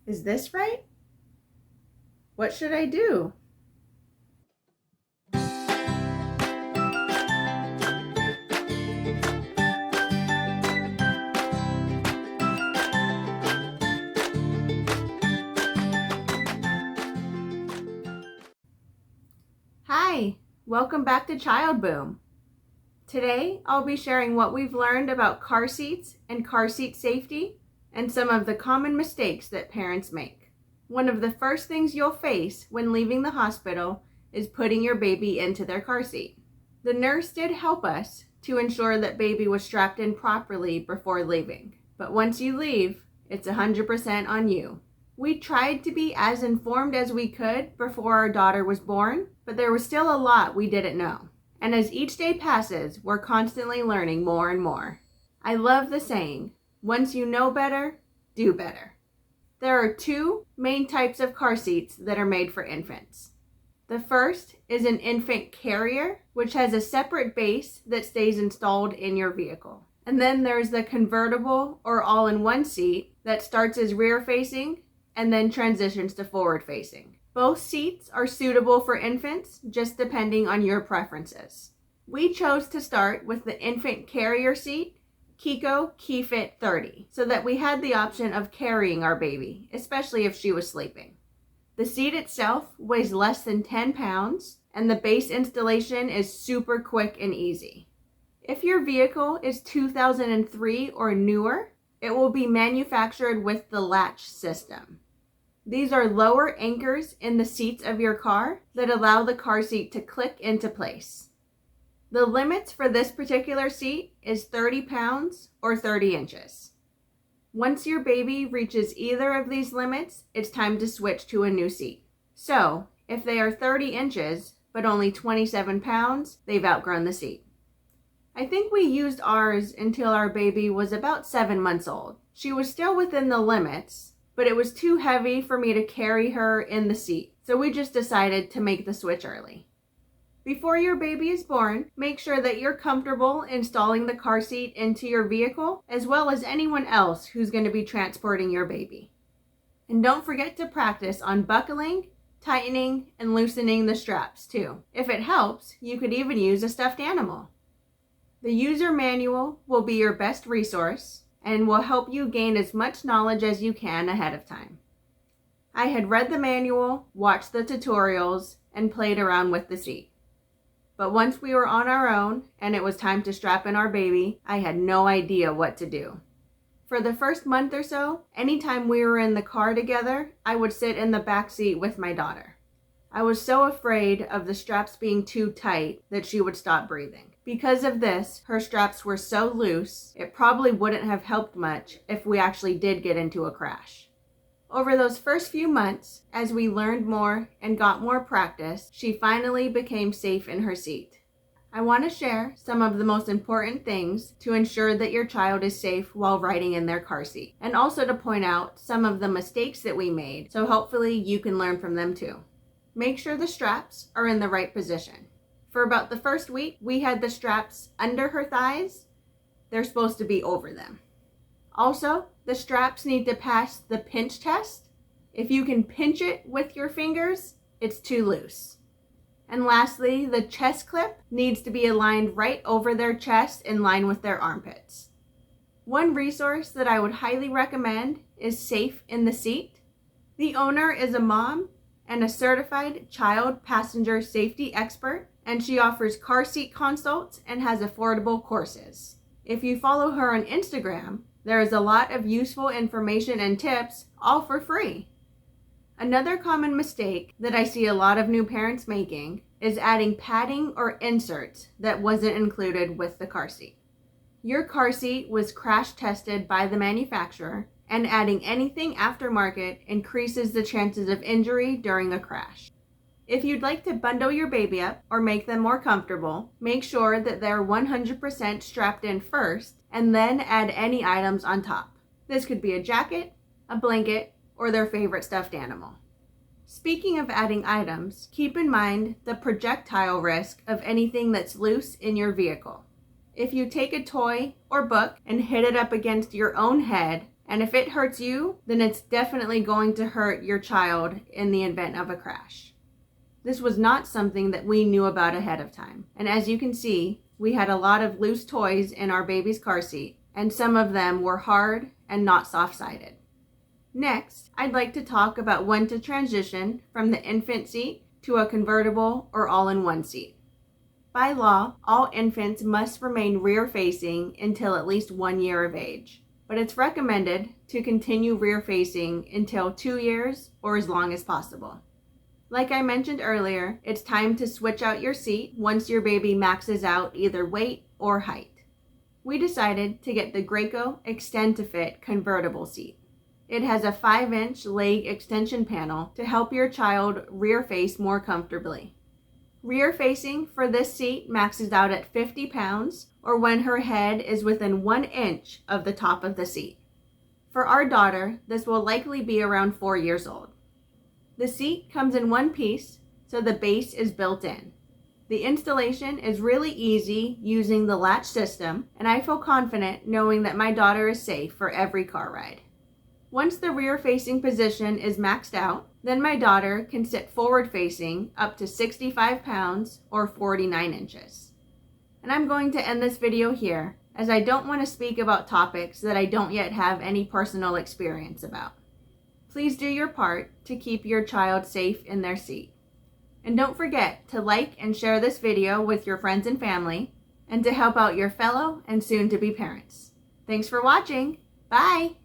Is this right? What should I do? Hi, welcome back to Child Boom. Today, I'll be sharing what we've learned about car seats and car seat safety and some of the common mistakes that parents make. One of the first things you'll face when leaving the hospital is putting your baby into their car seat. The nurse did help us to ensure that baby was strapped in properly before leaving, but once you leave, it's 100% on you. We tried to be as informed as we could before our daughter was born, but there was still a lot we didn't know. And as each day passes, we're constantly learning more and more. I love the saying, once you know better, do better. There are two main types of car seats that are made for infants. The first is an infant carrier, which has a separate base that stays installed in your vehicle. And then there's the convertible or all-in-one seat that starts as rear-facing and then transitions to forward-facing. Both seats are suitable for infants, just depending on your preferences. We chose to start with the infant carrier seat, Chicco Keyfit 30, so that we had the option of carrying our baby, especially if she was sleeping. The seat itself weighs less than 10 pounds, and the base installation is super quick and easy. If your vehicle is 2003 or newer, it will be manufactured with the latch system. These are lower anchors in the seats of your car that allow the car seat to click into place. The limits for this particular seat is 30 pounds or 30 inches. Once your baby reaches either of these limits, it's time to switch to a new seat. So, if they are 30 inches but only 27 pounds, they've outgrown the seat. I think we used ours until our baby was about 7 months old. She was still within the limits, but it was too heavy for me to carry her in the seat, so we just decided to make the switch early. Before your baby is born, make sure that you're comfortable installing the car seat into your vehicle, as well as anyone else who's going to be transporting your baby. And don't forget to practice on buckling, tightening, and loosening the straps too. If it helps, you could even use a stuffed animal. The user manual will be your best resource and will help you gain as much knowledge as you can ahead of time. I had read the manual, watched the tutorials, and played around with the seat. But once we were on our own and it was time to strap in our baby, I had no idea what to do. For the first month or so, anytime we were in the car together, I would sit in the back seat with my daughter. I was so afraid of the straps being too tight that she would stop breathing. Because of this, her straps were so loose, it probably wouldn't have helped much if we actually did get into a crash. Over those first few months, as we learned more and got more practice, she finally became safe in her seat. I want to share some of the most important things to ensure that your child is safe while riding in their car seat, and also to point out some of the mistakes that we made, so hopefully you can learn from them too. Make sure the straps are in the right position. For about the first week, we had the straps under her thighs. They're supposed to be over them. Also, the straps need to pass the pinch test. If you can pinch it with your fingers, it's too loose. And lastly, the chest clip needs to be aligned right over their chest in line with their armpits. One resource that I would highly recommend is Safe in the Seat. The owner is a mom and a certified child passenger safety expert, and she offers car seat consults and has affordable courses. If you follow her on Instagram, there is a lot of useful information and tips, all for free. Another common mistake that I see a lot of new parents making is adding padding or inserts that wasn't included with the car seat. Your car seat was crash tested by the manufacturer, and adding anything aftermarket increases the chances of injury during a crash. If you'd like to bundle your baby up or make them more comfortable, make sure that they're 100% strapped in first and then add any items on top. This could be a jacket, a blanket, or their favorite stuffed animal. Speaking of adding items, keep in mind the projectile risk of anything that's loose in your vehicle. If you take a toy or book and hit it up against your own head And if it hurts you, then it's definitely going to hurt your child in the event of a crash. This was not something that we knew about ahead of time. And as you can see, we had a lot of loose toys in our baby's car seat, and some of them were hard and not soft-sided. Next, I'd like to talk about when to transition from the infant seat to a convertible or all-in-one seat. By law, all infants must remain rear-facing until at least 1 year of age, but it's recommended to continue rear-facing until 2 years or as long as possible. Like I mentioned earlier, it's time to switch out your seat once your baby maxes out either weight or height. We decided to get the Graco Extend to Fit convertible seat. It has a 5-inch leg extension panel to help your child rear face more comfortably. Rear facing for this seat maxes out at 50 pounds or when her head is within 1 inch of the top of the seat. For our daughter, this will likely be around 4 years old. The seat comes in one piece, so the base is built in. The installation is really easy using the latch system, and I feel confident knowing that my daughter is safe for every car ride. Once the rear-facing position is maxed out, then my daughter can sit forward-facing up to 65 pounds or 49 inches. And I'm going to end this video here, as I don't want to speak about topics that I don't yet have any personal experience about. Please do your part to keep your child safe in their seat. And don't forget to like and share this video with your friends and family, and to help out your fellow and soon-to-be parents. Thanks for watching. Bye!